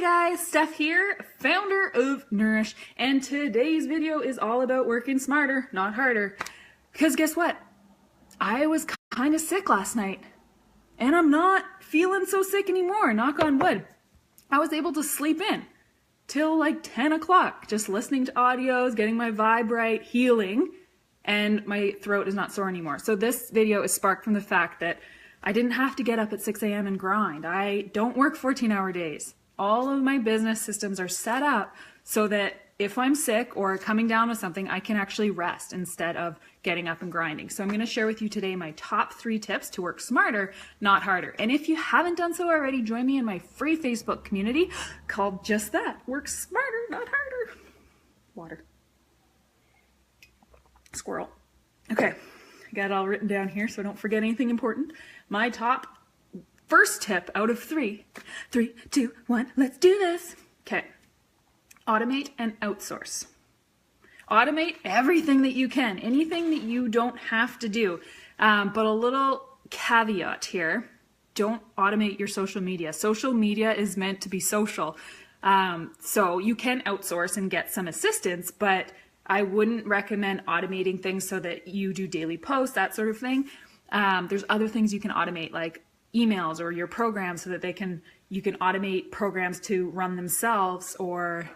guys, Steph here, founder of Nourish, and today's video is all about working smarter, not harder. Because guess what? I was kind of sick last night, and I'm not feeling so sick anymore, knock on wood. I was able to sleep in till like 10 o'clock, just listening to audios, getting my vibe right, healing, and my throat is not sore anymore. So this video is sparked from the fact that I didn't have to get up at 6 a.m. and grind. I don't work 14-hour days. All of my business systems are set up so that if I'm sick or coming down with something, I can actually rest instead of getting up and grinding. So I'm going to share with you today my top 3 tips to work smarter, not harder. And if you haven't done so already, join me in my free Facebook community called just that, Work Smarter, Not Harder. Water. Squirrel. Okay. I got it all written down here so I don't forget anything important. My top first tip out of 3. 3, 2, 1, let's do this. Okay. Automate and outsource. Automate everything that you can, anything that you don't have to do. But a little caveat here, don't automate your social media. Social media is meant to be social. So you can outsource and get some assistance, but I wouldn't recommend automating things so that you do daily posts, that sort of thing. There's other things you can automate, like emails or your programs, so that you can automate programs to run themselves, or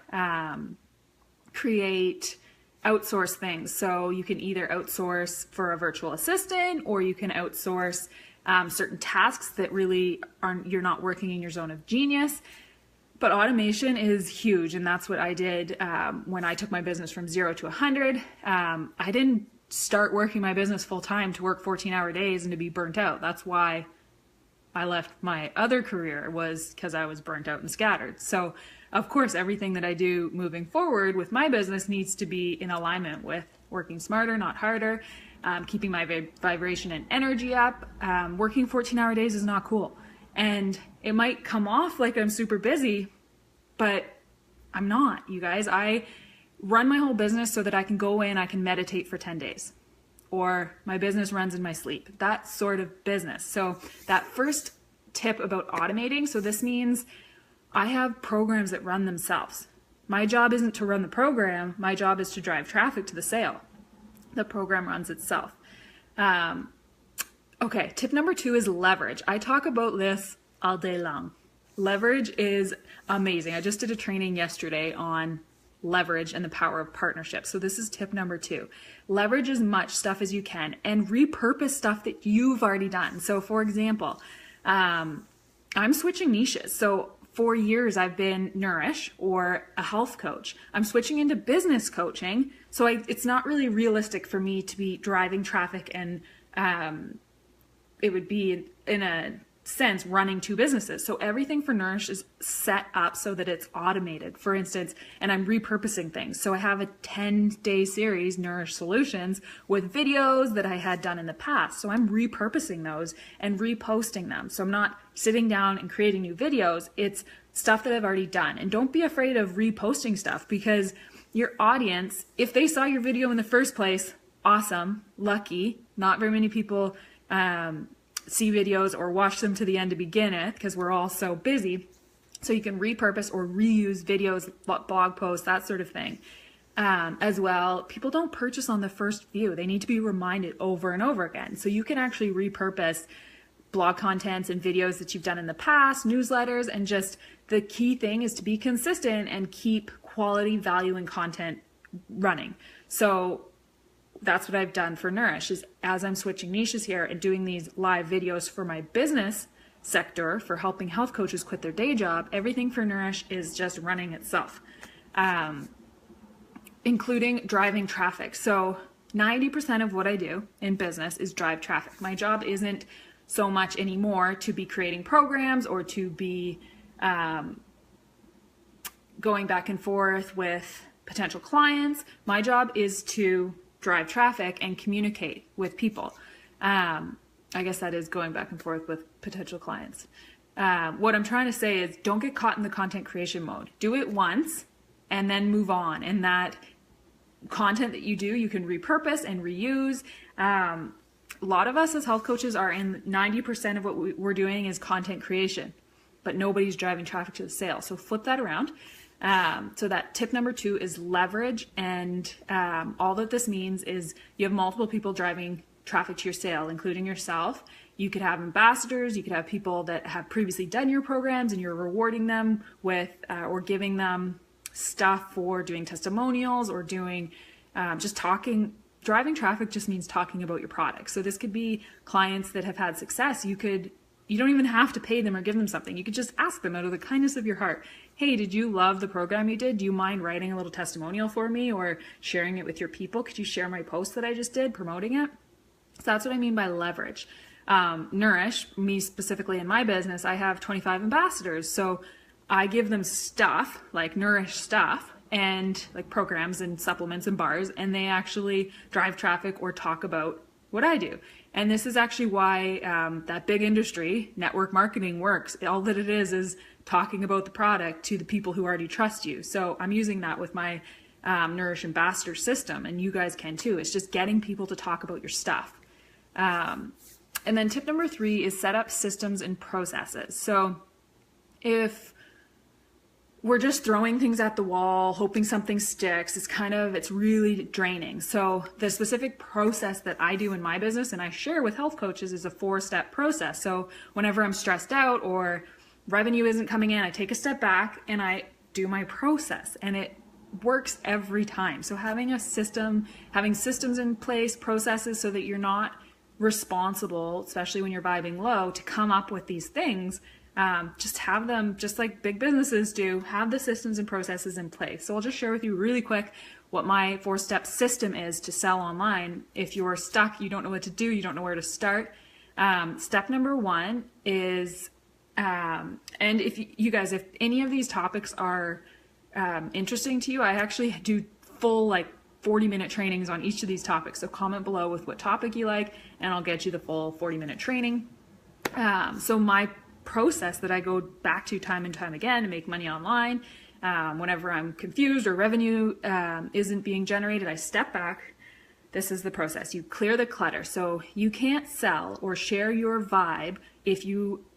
create outsource things. So you can either outsource for a virtual assistant, or you can outsource certain tasks that really you're not working in your zone of genius. But automation is huge, and that's what I did when I took my business from 0 to 100. I didn't start working my business full-time to work 14-hour days and to be burnt out. That's why I left my other career, was because I was burnt out and scattered. So, of course, everything that I do moving forward with my business needs to be in alignment with working smarter, not harder, keeping my vibration and energy up. Working 14-hour days is not cool. And it might come off like I'm super busy, but I'm not, you guys. I run my whole business so that I can go in, I can meditate for 10 days. Or my business runs in my sleep. That sort of business. So that first tip about automating, so this means I have programs that run themselves. My job isn't to run the program. My job is to drive traffic to the sale. The program runs itself. Okay, tip number 2 is leverage. I talk about this all day long. Leverage is amazing. I just did a training yesterday on leverage and the power of partnership. So this is tip number 2. Leverage as much stuff as you can and repurpose stuff that you've already done. So for example, I'm switching niches. So for years I've been Nourish or a health coach. I'm switching into business coaching. So it's not really realistic for me to be driving traffic, and it would be in a sense running 2 businesses. So everything for Nourish is set up so that it's automated, for instance, and I'm repurposing things. So I have a 10-day series, Nourish Solutions, with videos that I had done in the past. So I'm repurposing those and reposting them. So I'm not sitting down and creating new videos. It's stuff that I've already done. And don't be afraid of reposting stuff, because your audience, if they saw your video in the first place, awesome, lucky. Not very many people see videos or watch them to the end to begin with, because we're all so busy. So you can repurpose or reuse videos, blog posts, that sort of thing. As well, people don't purchase on the first view. They need to be reminded over and over again. So you can actually repurpose blog contents and videos that you've done in the past, newsletters, and just the key thing is to be consistent and keep quality, value, and content running. So that's what I've done for Nourish, is as I'm switching niches here and doing these live videos for my business sector for helping health coaches quit their day job, everything for Nourish is just running itself, including driving traffic. So 90% of what I do in business is drive traffic. My job isn't so much anymore to be creating programs or to be going back and forth with potential clients. My job is to drive traffic and communicate with people. I guess that is going back and forth with potential clients. What I'm trying to say is, don't get caught in the content creation mode. Do it once and then move on. And that content that you do, you can repurpose and reuse. A lot of us as health coaches are in 90% of what we're doing is content creation. but nobody's driving traffic to the sale. So flip that around. So that tip number 2 is leverage. And all that this means is you have multiple people driving traffic to your sale, including yourself. You could have ambassadors, you could have people that have previously done your programs and you're rewarding them with or giving them stuff for doing testimonials or doing just talking. Driving traffic just means talking about your product. So this could be clients that have had success. You don't even have to pay them or give them something. You could just ask them out of the kindness of your heart, hey, did you love the program you did? Do you mind writing a little testimonial for me or sharing it with your people? Could you share my post that I just did promoting it? So that's what I mean by leverage. Nourish, me specifically in my business, I have 25 ambassadors. So I give them stuff, like Nourish stuff, and like programs and supplements and bars, and they actually drive traffic or talk about what I do. And this is actually why that big industry, network marketing, works. All that it is talking about the product to the people who already trust you. So I'm using that with my Nourish Ambassador system, and you guys can too. It's just getting people to talk about your stuff. And then tip number 3 is set up systems and processes. So if we're just throwing things at the wall, hoping something sticks, it's really draining. So the specific process that I do in my business and I share with health coaches is a 4-step process. So whenever I'm stressed out or revenue isn't coming in, I take a step back and I do my process, and it works every time. So having systems in place, processes, so that you're not responsible, especially when you're vibing low, to come up with these things. Just have them, just like big businesses do, have the systems and processes in place. So I'll just share with you really quick what my 4-step system is to sell online. If you're stuck, you don't know what to do, you don't know where to start. Step number 1 is, and if you guys, if any of these topics are interesting to you, I actually do full 40-minute trainings on each of these topics. So comment below with what topic you like, and I'll get you the full 40-minute training. So my process that I go back to time and time again to make money online, whenever I'm confused or revenue isn't being generated, I step back. This is the process. You clear the clutter. So you can't sell or share your vibe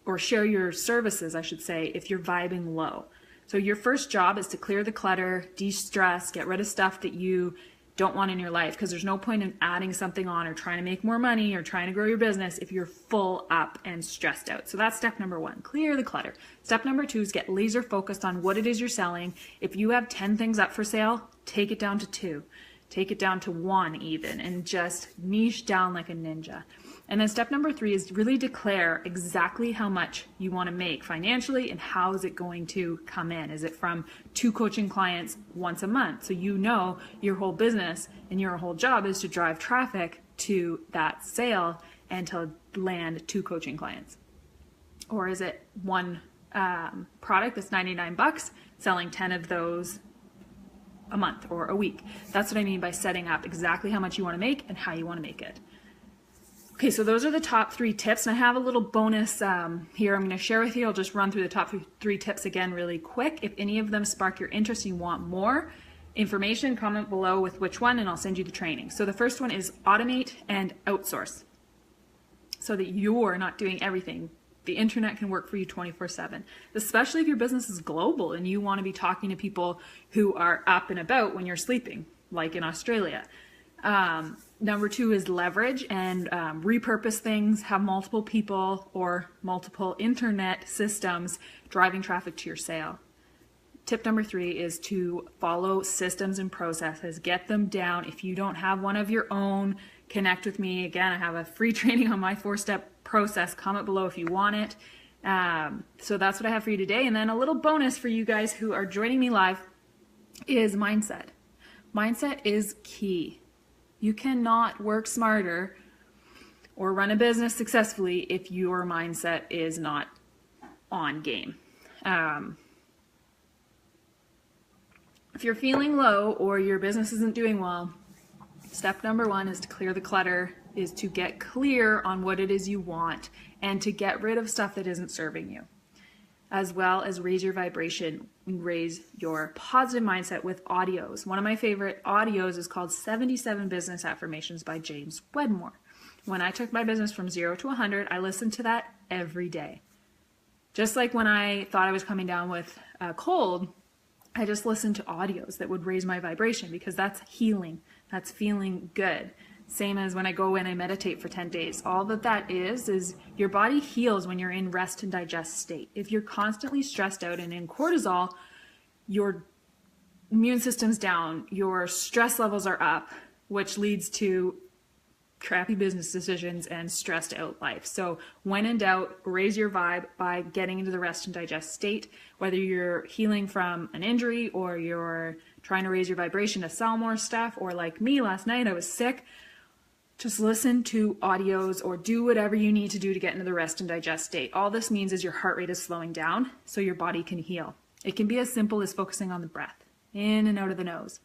or share your services, I should say, if you're vibing low. So your first job is to clear the clutter, de-stress, get rid of stuff that you don't want in your life, because there's no point in adding something on or trying to make more money or trying to grow your business if you're full up and stressed out. So that's step number 1, clear the clutter. Step number 2 is get laser focused on what it is you're selling. If you have 10 things up for sale, take it down to 2, take it down to 1 even, and just niche down like a ninja. And then step number 3 is really declare exactly how much you want to make financially and how is it going to come in. Is it from 2 coaching clients once a month? So you know your whole business and your whole job is to drive traffic to that sale and to land 2 coaching clients. Or is it one product that's $99, selling 10 of those a month or a week? That's what I mean by setting up exactly how much you want to make and how you want to make it. Okay, so those are the top 3 tips, and I have a little bonus here I'm going to share with you. I'll just run through the top 3 tips again really quick. If any of them spark your interest and you want more information, comment below with which one, and I'll send you the training. So the first one is automate and outsource, so that you're not doing everything. The internet can work for you 24/7, especially if your business is global and you want to be talking to people who are up and about when you're sleeping, like in Australia. Number 2 is leverage and repurpose things, have multiple people or multiple internet systems driving traffic to your sale. Tip number 3 is to follow systems and processes, get them down. If you don't have one of your own, connect with me. Again, I have a free training on my 4-step process. Comment below if you want it. So that's what I have for you today. And then a little bonus for you guys who are joining me live is mindset. Mindset is key. You cannot work smarter or run a business successfully if your mindset is not on game. If you're feeling low or your business isn't doing well, step number 1 is to clear the clutter, is to get clear on what it is you want and to get rid of stuff that isn't serving you, as well as raise your vibration, raise your positive mindset with audios. One of my favorite audios is called 77 Business Affirmations by James Wedmore. When I took my business from 0 to 100, I listened to that every day. Just like when I thought I was coming down with a cold, I just listened to audios that would raise my vibration because that's healing. That's feeling good. Same as when I go and I meditate for 10 days. All that is your body heals when you're in rest and digest state. If you're constantly stressed out and in cortisol, your immune system's down, your stress levels are up, which leads to crappy business decisions and stressed out life. So when in doubt, raise your vibe by getting into the rest and digest state, whether you're healing from an injury or you're trying to raise your vibration to sell more stuff, or like me last night, I was sick. Just listen to audios or do whatever you need to do to get into the rest and digest state. All this means is your heart rate is slowing down so your body can heal. It can be as simple as focusing on the breath, in and out of the nose.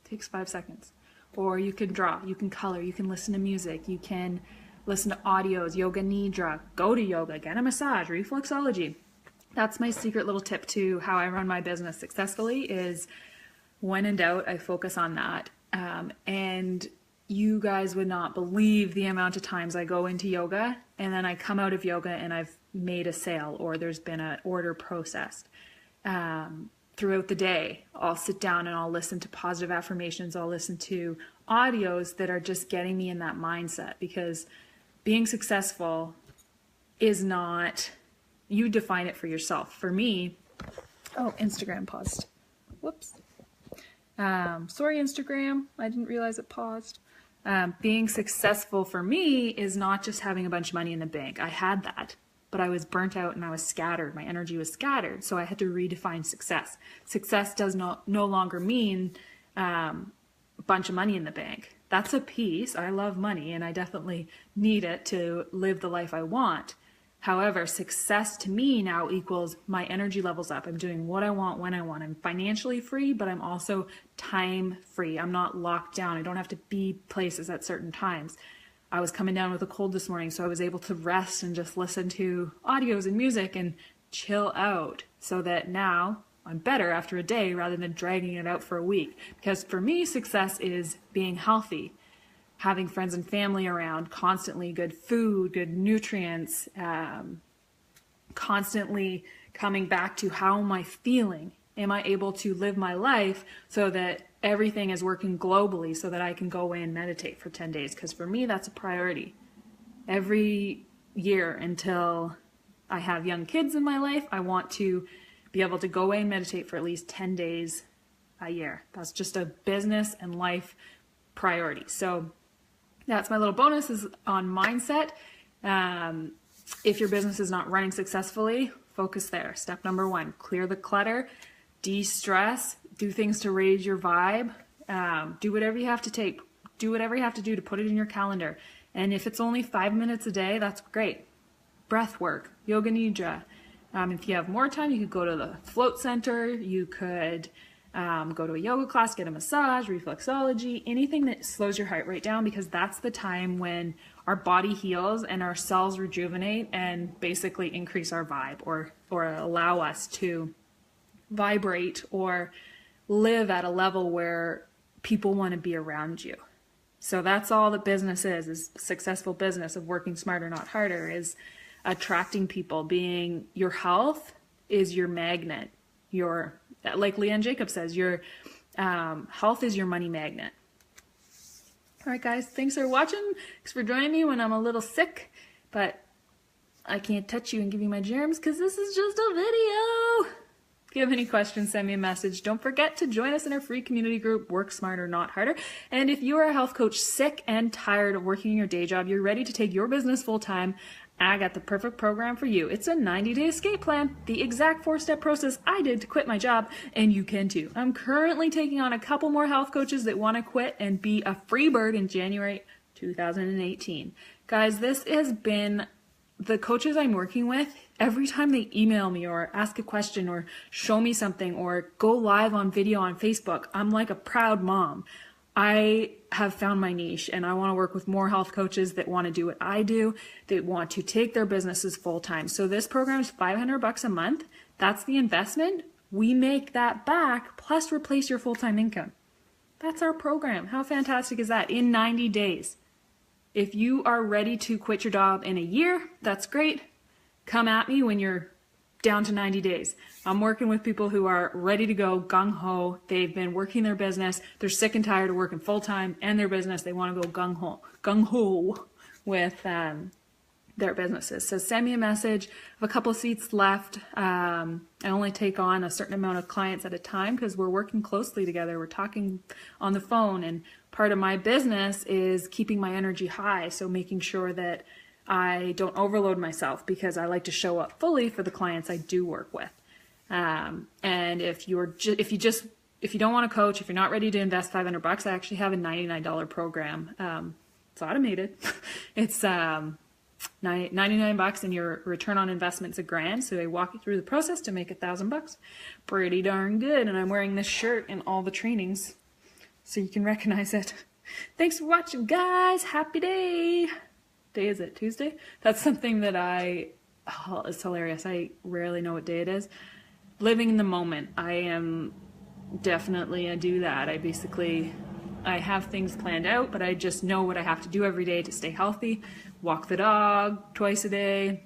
Takes 5 seconds. Or you can draw, you can color, you can listen to music, you can listen to audios, yoga nidra, go to yoga, get a massage, reflexology. That's my secret little tip to how I run my business successfully is when in doubt, I focus on that. And you guys would not believe the amount of times I go into yoga and then I come out of yoga and I've made a sale or there's been an order processed. Throughout the day, I'll sit down and I'll listen to positive affirmations. I'll listen to audios that are just getting me in that mindset, because being successful is not, you define it for yourself. For me, Instagram paused. Whoops. Sorry, Instagram. I didn't realize it paused. Being successful for me is not just having a bunch of money in the bank. I had that, but I was burnt out and I was scattered. My energy was scattered. So I had to redefine success. Success does no longer mean a bunch of money in the bank. That's a piece. I love money and I definitely need it to live the life I want. However, success to me now equals my energy levels up. I'm doing what I want when I want. I'm financially free, but I'm also time free. I'm not locked down. I don't have to be places at certain times. I was coming down with a cold this morning, so I was able to rest and just listen to audios and music and chill out, so that now I'm better after a day rather than dragging it out for a week. Because for me, success is being healthy, having friends and family around, constantly good food, good nutrients, constantly coming back to how am I feeling? Am I able to live my life so that everything is working globally so that I can go in and meditate for 10 days? Because for me, that's a priority. Every year until I have young kids in my life, I want to be able to go away and meditate for at least 10 days a year. That's just a business and life priority. So that's my little bonus is on mindset. If your business is not running successfully, focus there. Step number 1, clear the clutter, de-stress, do things to raise your vibe, do whatever you have to take, do whatever you have to do to put it in your calendar. And if it's only 5 minutes a day, that's great. Breath work, yoga nidra. If you have more time, you could go to the float center, you could go to a yoga class, get a massage, reflexology, anything that slows your heart rate down, because that's the time when our body heals and our cells rejuvenate and basically increase our vibe or allow us to vibrate or live at a level where people want to be around you. So that's all that business is successful business of working smarter, not harder, is attracting people. Being your health is your magnet. Your, like Leanne Jacobs says, your health is your money magnet. All right, guys, thanks for watching. Thanks for joining me when I'm a little sick, but I can't touch you and give you my germs because this is just a video. If you have any questions, send me a message. Don't forget to join us in our free community group, Work Smarter, Not Harder. And if you are a health coach sick and tired of working in your day job, you're ready to take your business full time, I got the perfect program for you. It's a 90-day escape plan, the exact 4-step process I did to quit my job, and you can too. I'm currently taking on a couple more health coaches that want to quit and be a free bird in January 2018. Guys, this has been the coaches I'm working with. Every time they email me or ask a question or show me something or go live on video on Facebook, I'm like a proud mom. I have found my niche and I want to work with more health coaches that want to do what I do, that want to take their businesses full time. So this program is $500 a month. That's the investment. We make that back plus replace your full-time income. That's our program. How fantastic is that? In 90 days. if you are ready to quit your job in a year, that's great. Come at me when you're down to 90 days. I'm working with people who are ready to go gung-ho. They've been working their business. They're sick and tired of working full-time and their business. They want to go gung-ho with their businesses. So send me a message. I have a couple of seats left. I only take on a certain amount of clients at a time because we're working closely together. We're talking on the phone, and part of my business is keeping my energy high. So making sure that I don't overload myself because I like to show up fully for the clients I do work with. And if you don't want to coach, if you're not ready to invest $500, I actually have a $99 program. It's automated. It's $99 and your return on investment's $1,000. So I walk you through the process to make $1,000. Pretty darn good. And I'm wearing this shirt in all the trainings so you can recognize it. Thanks for watching, guys. Happy day. Day is it? Tuesday? That's something that it's hilarious. I rarely know what day it is. Living in the moment. I do that. I have things planned out, but I just know what I have to do every day to stay healthy. Walk the dog twice a day,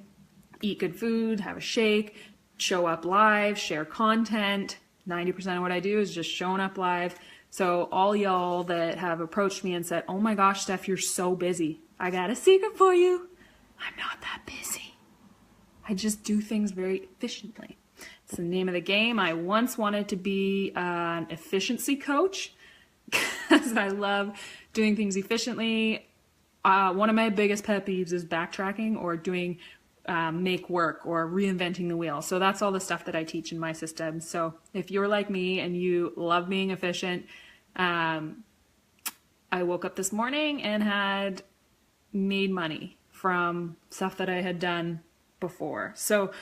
eat good food, have a shake, show up live, share content. 90% of what I do is just showing up live. So all y'all that have approached me and said, oh my gosh, Steph, you're so busy. I got a secret for you. I'm not that busy. I just do things very efficiently. It's the name of the game. I once wanted to be an efficiency coach because I love doing things efficiently. One of my biggest pet peeves is backtracking or doing make work or reinventing the wheel. So that's all the stuff that I teach in my system. So if you're like me and you love being efficient, I woke up this morning and had made money from stuff that I had done before. So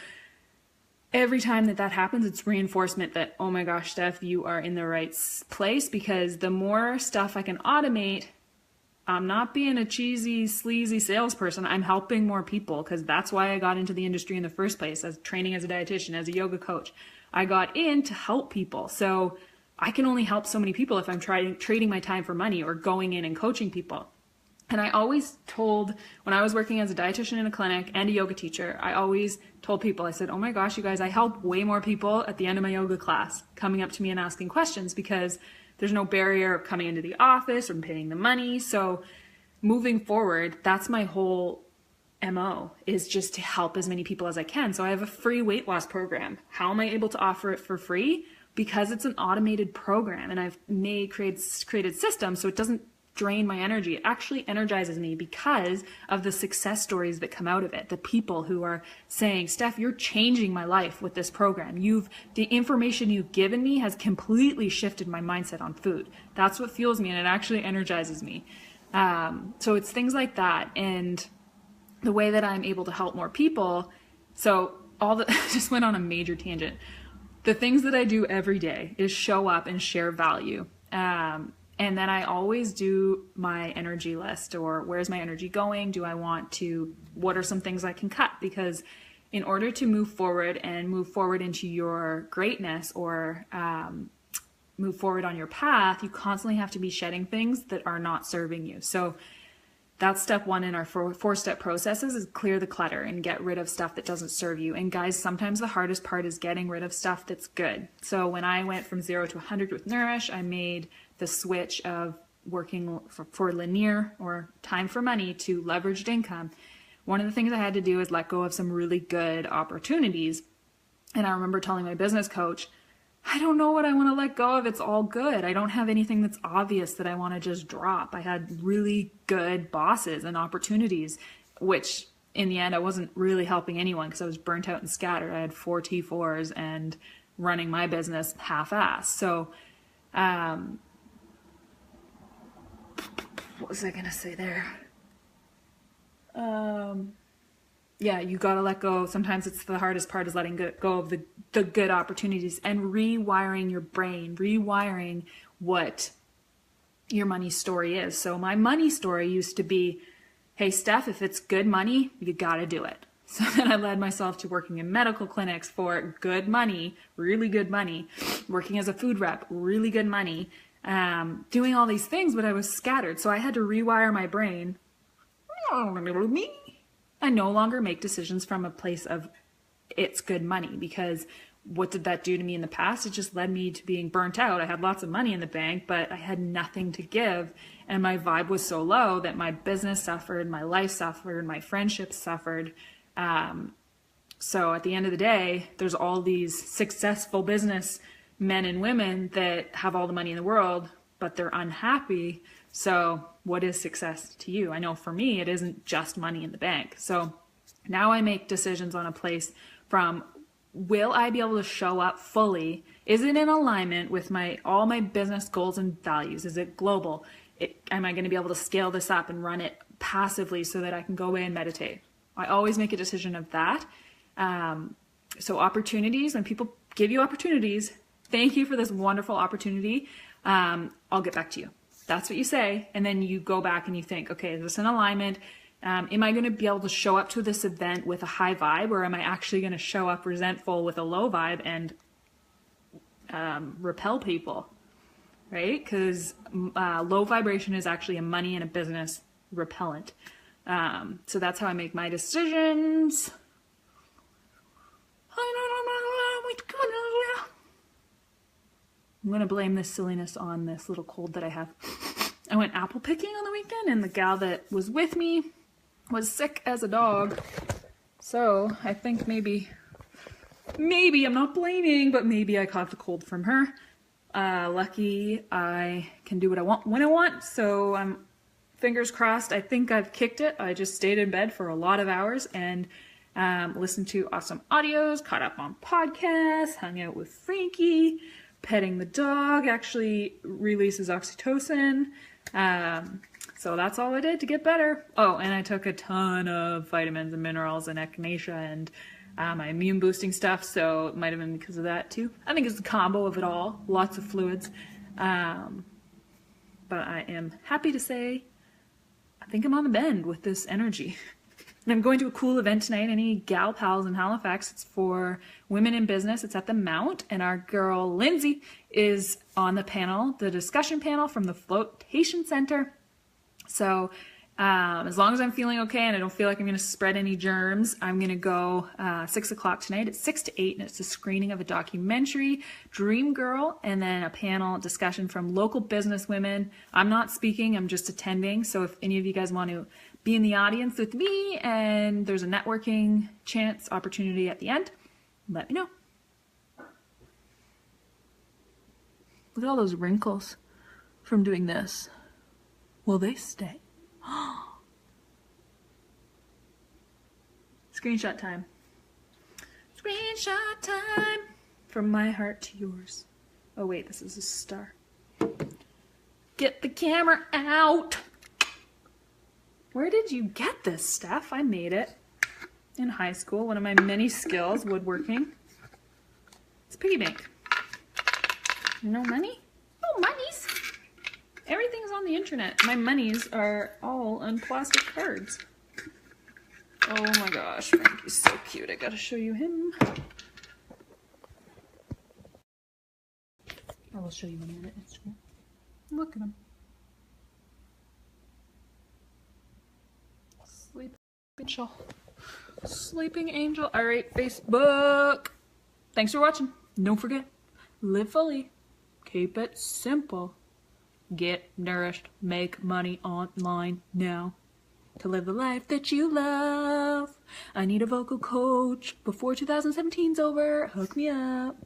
every time that happens, it's reinforcement that, oh my gosh, Steph, you are in the right place, because the more stuff I can automate, I'm not being a cheesy, sleazy salesperson. I'm helping more people, because that's why I got into the industry in the first place, as training as a dietitian, as a yoga coach. I got in to help people. So I can only help so many people if I'm trading my time for money or going in and coaching people. And I always told, when I was working as a dietitian in a clinic and a yoga teacher, I always told people, I said, oh my gosh, you guys, I help way more people at the end of my yoga class coming up to me and asking questions, because there's no barrier of coming into the office or paying the money. So moving forward, that's my whole MO, is just to help as many people as I can. So I have a free weight loss program. How am I able to offer it for free? Because it's an automated program, and I've created systems so it doesn't drain my energy. It actually energizes me because of the success stories that come out of it. The people who are saying, Steph, you're changing my life with this program. The information you've given me has completely shifted my mindset on food. That's what fuels me, and it actually energizes me. So it's things like that, and the way that I'm able to help more people. So I just went on a major tangent. The things that I do every day is show up and share value. And then I always do my energy list, or where's my energy going? What are some things I can cut? Because in order to move forward into your greatness, or move forward on your path, you constantly have to be shedding things that are not serving you. So that's step one in our four-step processes, is clear the clutter and get rid of stuff that doesn't serve you. And guys, sometimes the hardest part is getting rid of stuff that's good. So when I went from 0 to 100 with Nourish, I made the switch of working for linear, or time for money, to leveraged income. One of the things I had to do is let go of some really good opportunities. And I remember telling my business coach, I don't know what I want to let go of. It's all good. I don't have anything that's obvious that I want to just drop. I had really good bosses and opportunities, which in the end, I wasn't really helping anyone because I was burnt out and scattered. I had 4 T4s and running my business half-assed. So, what was I going to say there? Yeah, you got to let go. Sometimes it's the hardest part, is letting go of the good opportunities and rewiring your brain, rewiring what your money story is. So my money story used to be, hey, Steph, if it's good money, you got to do it. So then I led myself to working in medical clinics for good money, really good money, working as a food rep, really good money, doing all these things, but I was scattered. So I had to rewire my brain me. I no longer make decisions from a place of it's good money, because what did that do to me in the past? It just led me to being burnt out. I had lots of money in the bank, but I had nothing to give. And my vibe was so low that my business suffered, my life suffered, my friendships suffered. So at the end of the day, there's all these successful business men and women that have all the money in the world, but they're unhappy. So what is success to you? I know for me, it isn't just money in the bank. So now I make decisions on a place from, will I be able to show up fully? Is it in alignment with all my business goals and values? Is it global? Am I going to be able to scale this up and run it passively so that I can go away and meditate? I always make a decision of that. So opportunities, when people give you opportunities, thank you for this wonderful opportunity. I'll get back to you. That's what you say. And then you go back and you think, okay, is this in alignment? Am I going to be able to show up to this event with a high vibe, or am I actually going to show up resentful with a low vibe and repel people, right? Because low vibration is actually a money and a business repellent. So that's how I make my decisions. I'm going to blame this silliness on this little cold that I have. I went apple picking on the weekend, and the gal that was with me was sick as a dog. So I think maybe I'm not blaming, but maybe I caught the cold from her. Lucky I can do what I want when I want. So I'm fingers crossed. I think I've kicked it. I just stayed in bed for a lot of hours and listened to awesome audios, caught up on podcasts, hung out with Frankie, petting the dog, actually releases oxytocin. So that's all I did to get better. Oh, and I took a ton of vitamins and minerals and echinacea and my immune boosting stuff. So it might have been because of that too. I think it's a combo of it all. Lots of fluids. But I am happy to say I think I'm on the mend with this energy. And I'm going to a cool event tonight. Any gal pals in Halifax, it's for women in business. It's at the Mount, and our girl Lindsay is on the panel, the discussion panel from the Flotation Center. So as long as I'm feeling okay and I don't feel like I'm going to spread any germs, I'm going to go 6 o'clock tonight. It's 6 to 8, and it's a screening of a documentary, Dream Girl, and then a panel discussion from local business women. I'm not speaking, I'm just attending. So if any of you guys want to be in the audience with me and there's a networking chance opportunity at the end, let me know. Look at all those wrinkles from doing this. Will they stay? Screenshot time. Screenshot time. From my heart to yours. Oh wait, this is a star. Get the camera out. Where did you get this, Steph? I made it in high school. One of my many skills, woodworking. It's piggy bank. No money? No monies. Everything's on the internet. My monies are all on plastic cards. Oh my gosh, Frankie's so cute. I gotta show you him. I will show you him on Instagram. Look at him. Sleeping angel. Sleeping angel. All right, Facebook. Thanks for watching. Don't forget, live fully. Keep it simple. Get nourished. Make money online now. To live the life that you love. I need a vocal coach before 2017's over. Hook me up.